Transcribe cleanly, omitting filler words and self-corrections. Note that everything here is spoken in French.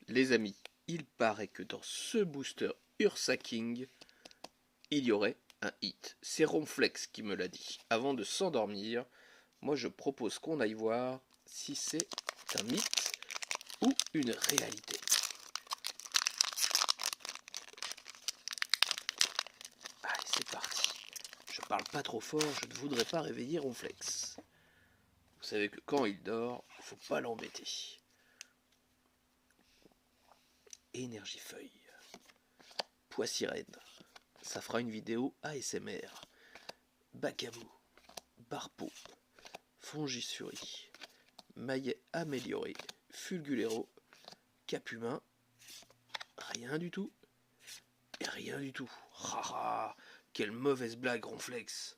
Les amis, il paraît que dans ce booster Ursa King, il y aurait un hit. C'est Ronflex qui me l'a dit. Avant de s'endormir, moi je propose qu'on aille voir si c'est un mythe ou une réalité. Allez, c'est parti. Je parle pas trop fort, je ne voudrais pas réveiller Ronflex. Vous savez que quand il dort, faut pas l'embêter. Énergifeuille. Poissirène. Ça fera une vidéo ASMR. Bacamou. Barpeau. Fongissurie. Maillet amélioré. Fulgulero. Capumin. Rien du tout. Et rien du tout. Haha, quelle mauvaise blague, Ronflex.